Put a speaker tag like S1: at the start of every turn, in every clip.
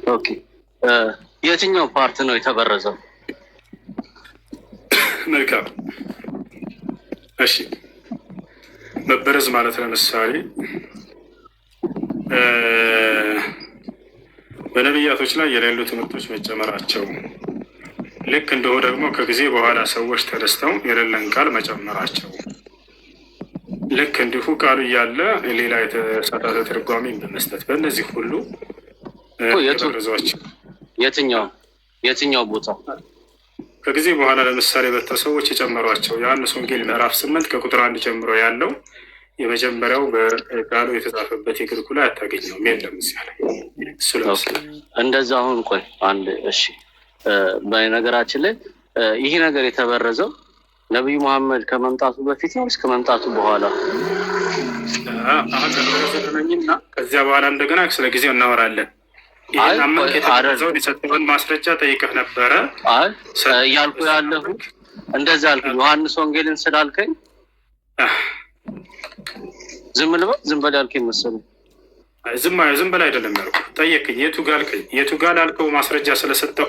S1: ኦኬ የትኛው ፓርት ነው የተበረዘው?
S2: መልካም እሺ። መበረዝ ማለት ለምሳሌ በነቢያቶች ላይ የሌሉ ትምህርቶች መጨመራቸው፣ ልክ እንዲሁ ደግሞ ከጊዜ በኋላ ሰዎች ተደስተው የሌለን ቃል መጨመራቸው፣ ልክ እንዲሁ ቃሉ እያለ ሌላ የተሳሳተ ትርጓሜን በመስጠት በእነዚህ ሁሉ የበረዟቸው።
S1: የትኛው ቦታ
S2: ከጊዜ በኋላ ለምሳሌ ሰዎች የጨመሯቸው ዮሐንስ ወንጌል ምዕራፍ 8 ከቁጥር 1 ጀምሮ ያለው የመጀመሪያው በቃሉ የተጻፈበት የግሪኩ ላይ አታገኘውም፣ የለም እዚያ ላይ እሱ ለምሳሌ
S1: እንደዛ። አሁን ቆይ አንድ እሺ፣ በነገራችን ላይ ይህ ነገር የተበረዘው ነብዩ መሐመድ ከመምጣቱ በፊት ነው እስከ መምጣቱ በኋላ?
S2: አሁን ተበረዘና ከዚያ በኋላ እንደገና ስለ ጊዜው እናወራለን። ይሄን አመንክ የተበረዘው የሰጠውን ማስረጃ ጠይቀህ ነበረ።
S1: ያልኩ ያለሁ እንደዛ አልኩኝ። ዮሐንስ ወንጌልን ስላልከኝ ዝም በል ያልከኝ መሰለኝ።
S2: ዝም በል አይደለም ያልኩህ፣ ጠየቅኝ። የቱ ጋር አልከው? ማስረጃ ስለሰጠሁ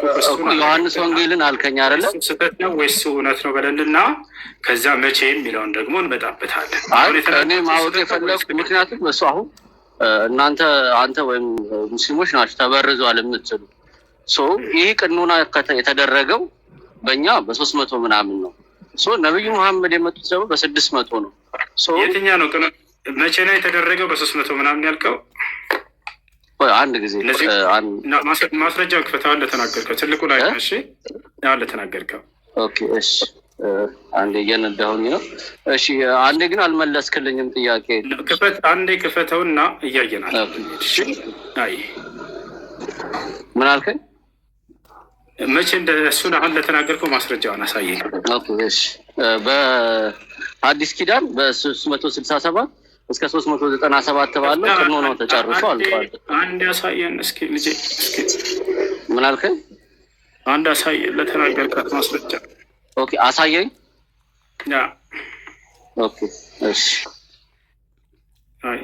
S1: ዮሐንስ ወንጌልን አልከኝ አይደለ?
S2: ስህተት ነው ወይስ እውነት ነው በለንና ከዛ መቼ የሚለውን ደግሞ እንመጣበታለን።
S1: እኔ ማወቅ የፈለኩት ምክንያቱም እሱ አሁን አንተ ወይም ሙስሊሞች ናቸው ተበርዟል የምትሉ ይህ ቅኑና የተደረገው በእኛ በ300 ምናምን ነው። ነብዩ መሐመድ የመጡት ደግሞ በ600 ነው።
S2: የትኛ ነው መቼ ነው የተደረገው? በ300 ምናምን ያልከው
S1: አንድ ጊዜ
S2: ማስረጃውን ክፈታውን ለተናገርከው ትልቁ ላይ እሺ፣ ያው ለተናገርከው
S1: ኦኬ እሺ። አንዴ እየነዳሁኝ ነው። እሺ አንዴ ግን አልመለስክልኝም ጥያቄ።
S2: አንዴ ክፈተውና እያየናል። እሺ አይ
S1: ምን አልከኝ?
S2: መቼ እሱን አሁን ለተናገርከው ማስረጃውን አሳየኝ።
S1: ኦኬ እሺ። በአዲስ ኪዳን በ367 እስከ 397 ባለው ቅኖ ነው ተጨርሶ አልቋል።
S2: አንድ ያሳየን እስኪ ልጄ፣ እስኪ
S1: ምን አልከኝ?
S2: አንድ አሳየን ለተናገርካት ማስረጃ።
S1: ኦኬ አሳየኝ።
S2: ያ
S1: ኦኬ እሺ።
S2: አይ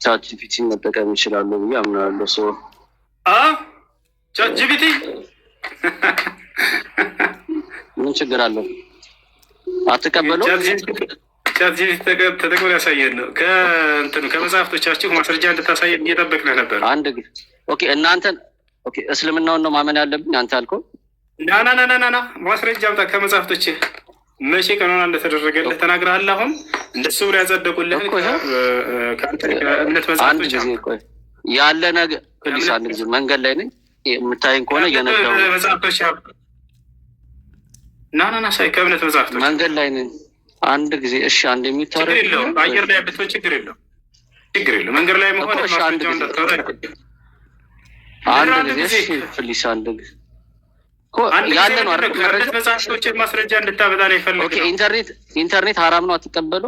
S1: ቻት ጂፒቲ መጠቀም ይችላሉ ብዬ አምናለሁ።
S2: ቻት ጂፒቲ
S1: ምን ችግር አለው? አትቀበለው?
S2: ቻት ጂፒቲ ተጠቅሞ ያሳየን ነው። ከመጽሐፍቶቻችሁ ማስረጃ እንድታሳየን እየጠበቅን ነበር።
S1: አንድ ግን ኦኬ፣ እናንተን ኦኬ፣ እስልምናውን ነው ማመን ያለብኝ አንተ አልከው።
S2: ና ማስረጃ አምጣ ከመጽሐፍቶች መቼ ቀኖና እንደተደረገልህ ተናግረሃል። አሁን እንደሱ ብሎ ያጸደቁልህን ከእምነት መጽሐፍቶች
S1: ያለ ነገር ፕሊስ። አንድ ጊዜ መንገድ ላይ ነኝ የምታየኝ ከሆነ እየነዳሁ
S2: መጽሐፍቶች ና ሳይ ከእምነት መጽሐፍቶች
S1: መንገድ ላይ ነኝ። አንድ ጊዜ እሺ። አንድ የሚታረቅ
S2: አየር ላይ ብትሆን ችግር የለው። መንገድ ላይ መሆን ማስረጃው እንደተወራ
S1: አንድ ጊዜ ፕሊስ። አንድ ጊዜ ያለ ነው አይደል?
S2: ከእምነት መጽሐፍቶች ማስረጃ እንድታበጣ ነው የፈለገው።
S1: ኦኬ ኢንተርኔት ሐራም ነው አትቀበሉ?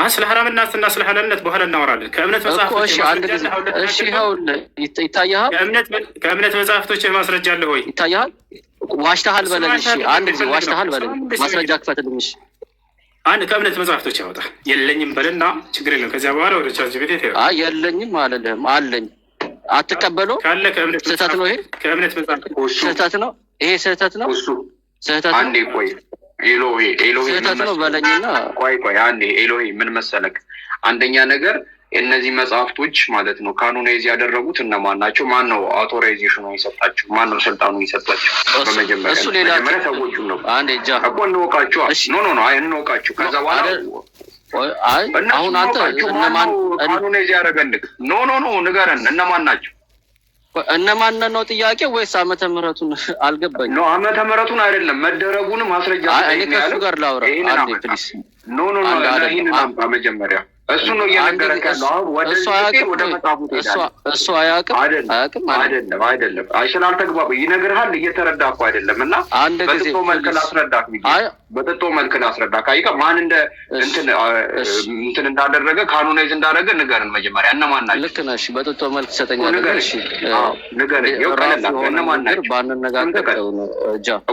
S2: ስለ ሐራምና ስለ ሐላልነት በኋላ እናወራለን። ከእምነት መጽሐፍቶች
S1: እሺ ይታያል።
S2: ከእምነት መጽሐፍቶች ማስረጃ አለ ወይ?
S1: ይታያል። ዋሽተሃል በለኝ። እሺ አንድ ጊዜ ዋሽተሃል በለኝ። ማስረጃ ክፈትልኝ። እሺ
S2: አንድ ከእምነት መጽሐፍቶች ያወጣ የለኝም በልና ችግር የለም። ከዚያ በኋላ ወደ ቻት ጂፒቲ
S1: ተይው። የለኝም አለልህም አለኝ። አትቀበሉ ካለ ስህተት ነው። ይሄ ከእምነት መጽሐፍቶች ስህተት ነው። ይሄ ስህተት ነው። ስህተት
S3: አንዴ ቆይ ኤሎሄ
S1: ስህተት ነው በለኝና
S3: ቆይ አንዴ ኤሎሄ ምን መሰለክ፣ አንደኛ ነገር እነዚህ መጽሐፍቶች ማለት ነው ካኖናይዝ ያደረጉት እነማን ናቸው? ማን ነው አውቶራይዜሽኑ የሰጣቸው? ማን ነው ስልጣኑ የሰጣቸው? በመጀመሪያ
S1: እሱ ሌላ
S3: ሰዎቹ ነው።
S1: አንዴ
S3: እኮ እንወቃቸው። ኖ አይ እንወቃቸው። ከዛ በኋላ
S1: አይ አሁን አንተ እነማን
S3: ካኖናይዝ ያደረገልክ? ኖ ንገረን፣ እነማን ናቸው?
S1: እነማን ነው ጥያቄ ወይስ ዓመተ ምህረቱን አልገባኝ።
S3: ኖ ዓመተ ምህረቱን አይደለም መደረጉን ማስረጃ
S1: እኔ ከሱ ጋር ላውራ አንዴ ፕሊስ።
S3: ኖ ይሄንን አምጣ መጀመሪያ። እሱ ነው እየነገረህ ያለው። አሁን ወደ መጽሐፉ
S1: እሱ አያውቅም
S3: አይደለም ስላልተግባቡ ይነግርሃል። እየተረዳ እኮ አይደለም። እና በጥጦ መልክ ላስረዳህ ካይቀ ማን እንትን እንዳደረገ ካኑናይዝ እንዳደረገ ንገርን መጀመሪያ። እነማን ናቸው?
S1: ልክ ነሽ። በጥጦ መልክ ትሰጠኛለህ። እሺ
S3: ንገረኝ። እነማን ናቸው?
S1: ባንነጋገር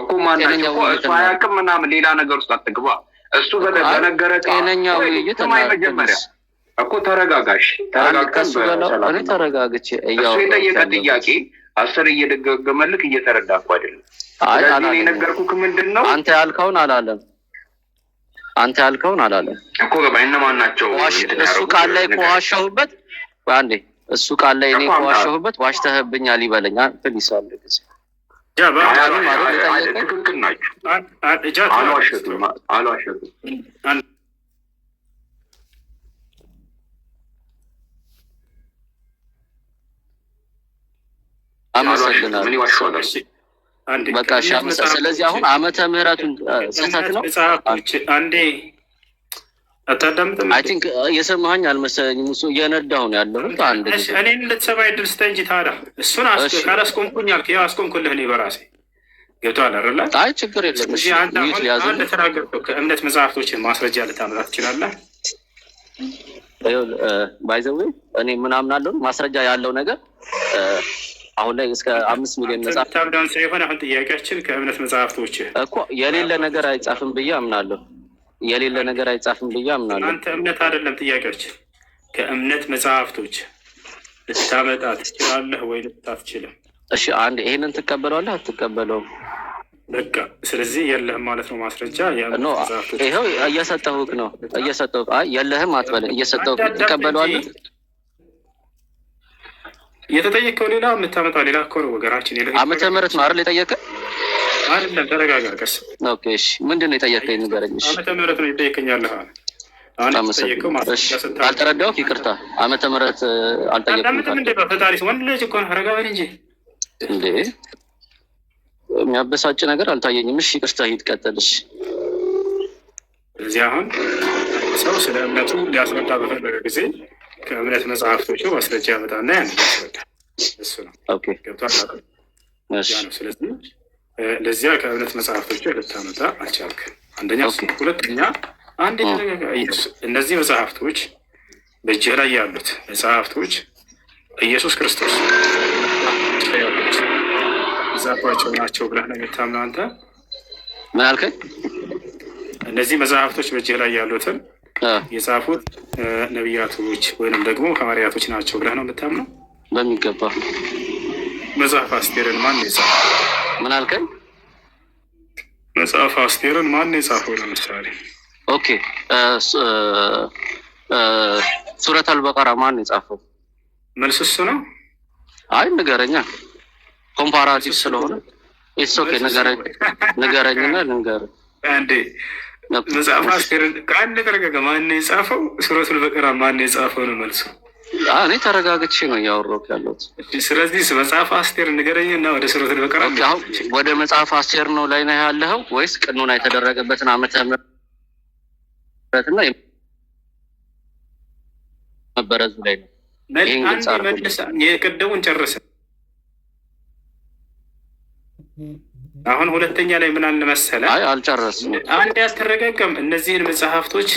S3: እኮ ማን ናቸው? እሱ አያውቅም ምናምን ሌላ ነገር ውስጥ አትግባ። እሱ በነገረ
S1: ጤነኛ ውይይት
S3: መጀመሪያ እኮ ተረጋጋሽ።
S1: ተረጋግቼ
S3: እሱ የጠየቀ ጥያቄ 10 እየደገመልክ እየተረዳ እኮ አይደለም። ስለዚህ የነገርኩህ ምንድን ነው?
S1: አንተ ያልከውን አላለም
S3: እኮ ገባኝ። እነማን ናቸው?
S1: እሱ ቃል ላይ ከዋሻሁበት አንዴ እሱ ቃል ላይ እኔ ከዋሻሁበት ዋሽተህብኛል ይበለኝ። ፕሊስ አለ ጊዜ
S3: ትክክል ናቸው። አልዋሸቱም።
S1: አመሰግናለሁ። በቃ ስለዚህ አሁን ዓመተ ምህረቱን ስህተት ነው።
S2: አንዴ አታዳምጥም?
S1: አይ ቲንክ እየሰማኸኝ አልመሰለኝም። እሱ እየነዳሁ ነው ያለው። አንድ
S2: እኔን ልትሰማኝ ድል ስጠኝ እንጂ ታዲያ እሱን ካላስቆምኩኝ አልክ። ያው አስቆምኩልህ እኔ በራሴ ገብቶሃል አይደለ?
S1: አይ ችግር የለም።
S2: እሺ አንተ አሁን ተናገርከው ከእምነት መጽሐፍቶችን ማስረጃ ልታመጣ ትችላለህ?
S1: ባይ ዘ ዌይ እኔ ምን አምናለሁ ማስረጃ ያለው ነገር አሁን ላይ እስከ 5 ሚሊዮን መጽሐፍ
S2: ታብዳን ሳይሆን አሁን ጥያቄያችን ከእምነት መጽሐፍቶች
S1: እኮ የሌለ ነገር አይጻፍም ብዬ አምናለሁ።
S2: አንተ እምነት አይደለም ጥያቄያችን ከእምነት መጽሐፍቶች ልታመጣ ትችላለህ ወይ ልታትችልም?
S1: እሺ አንድ ይሄንን ትቀበለዋለህ አትቀበለውም?
S2: በቃ ስለዚህ የለህም ማለት ነው ማስረጃ።
S1: ይኸው እየሰጠሁህ ነው አይ የለህም አትበለኝ። እየሰጠሁህ ትቀበለዋለህ?
S2: የተጠየቀው ሌላ የምታመጣው ሌላ እኮ ነው ወገናችን።
S1: ዓመተ ምህረት ነው አይደል የጠየቀህ?
S2: አይደለም ተረጋጋ፣ ቀስ።
S1: ኦኬ እሺ ምንድን ነው የጠየቀኝ ንገረኝ። እሺ
S2: ዓመተ ምህረት ነው የጠየቀኛለህ።
S1: አልተረዳሁም፣ ይቅርታ። ዓመተ ምህረት አልጠየቅኩም።
S2: እንዴ በፈጣሪ ወንድ ልጅ እኮ ነው። ረጋ በል እንጂ
S1: እንዴ የሚያበሳጭ ነገር አልታየኝም። እሺ ይቅርታ፣ ሂድ ቀጥልሽ።
S2: እዚህ አሁን ሰው ስለ እምነቱ ሊያስረዳ በፈለገ ጊዜ ከእምነት መጽሐፍቶቹ ማስረጃ ያመጣና ያን ያስረዳል። እሱ ነው ገብቷል። ስለዚህ ለዚያ ከእምነት መጽሐፍቶቹ ልታመጣ አልቻልክም። አንደኛ ሁለተኛ አንድ የተረጋጋ እነዚህ መጽሐፍቶች በእጅህ ላይ ያሉት መጽሐፍቶች ኢየሱስ ክርስቶስ ዛባቸው ናቸው ብለህ ነው የምታምነው አንተ?
S1: ምን አልከኝ?
S2: እነዚህ መጽሐፍቶች በእጅህ ላይ ያሉትን የጻፉት ነቢያቶች ወይንም ደግሞ ሐዋርያቶች ናቸው ብለህ ነው የምታምነው?
S1: በሚገባ።
S2: መጽሐፍ አስቴርን ማን የጻፈው?
S1: ምን አልከኝ?
S2: መጽሐፍ አስቴርን ማን የጻፈው? ለምሳሌ
S1: ኦኬ ሱረት አልበቀራ ማን የጻፈው?
S2: መልስ እሱ ነው?
S1: አይ ንገረኛ፣ ኮምፓራቲቭ ስለሆነ ኢትስ ኦኬ። ንገረኝና ልንገርህ
S2: አንዴ። መጽሐፍ አስቴርን ከአንድ ተረጋጋ። ማን የጻፈው? ሱረት አልበቀራ ማን የጻፈው ነው መልሱ።
S1: እኔ ተረጋግቼ ነው እያወራሁ ያለሁት።
S2: ስለዚህ መጽሐፍ አስቴር ንገረኝና ወደ ሱረት አልበቀራ።
S1: ወደ መጽሐፍ አስቴር ነው ላይ ነው ያለኸው ወይስ ቅኖና የተደረገበትን ዓመተ ምህረትና መበረዙ ላይ ነው?
S2: የቀደሙን ጨርሰ አሁን ሁለተኛ ላይ ምን አለ መሰለህ?
S1: አይ አልጨረስም።
S2: አንድ ያልተረጋጋም እነዚህን መጽሐፍቶች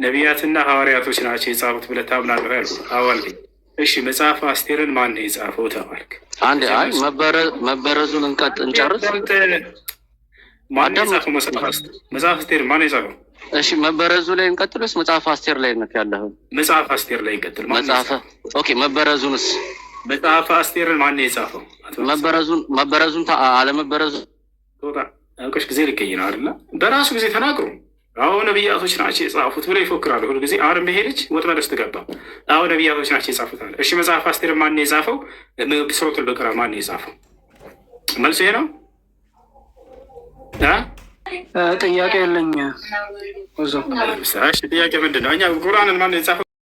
S2: ነቢያትና ሐዋርያቶች ናቸው የጻፉት ብለህ ታምናለህ ያልኩህ አዋልኝ። እሺ መጽሐፍ አስቴርን ማን ነው የጻፈው ተባልክ?
S1: አንዴ አይ መበረዙን እንጨርስ።
S2: ማን የጻፈው መጽሐፍ አስቴር ማን የጻፈው?
S1: እሺ መበረዙ ላይ እንቀጥል ወይስ መጽሐፍ አስቴር ላይ ነው ያለኸው?
S2: መጽሐፍ አስቴር ላይ እንቀጥል።
S1: ኦኬ መበረዙንስ?
S2: መጽሐፍ አስቴርን ማን ነው የጻፈው?
S1: መበረዙን አለመበረዙ
S2: አውቀሽ ጊዜ ልቀይ ነው አይደለ? በራሱ ጊዜ ተናግሮ አሁን ነቢያቶች ናቸው የጻፉት ብለው ይፎክራሉ ሁሉ ጊዜ። አሁን መሄድች ወጥመድ ውስጥ ገባ። አሁን ነቢያቶች ናቸው የጻፉት አለ። እሺ መጽሐፍ አስቴር ማን ነው የጻፈው? ሱረት አልበቀራ ማን ነው የጻፈው? መልሱ ይሄ ነው።
S4: ጥያቄ የለኝ።
S2: ጥያቄ ምንድን ነው? እኛ ቁርአንን ማን ነው የጻፈው?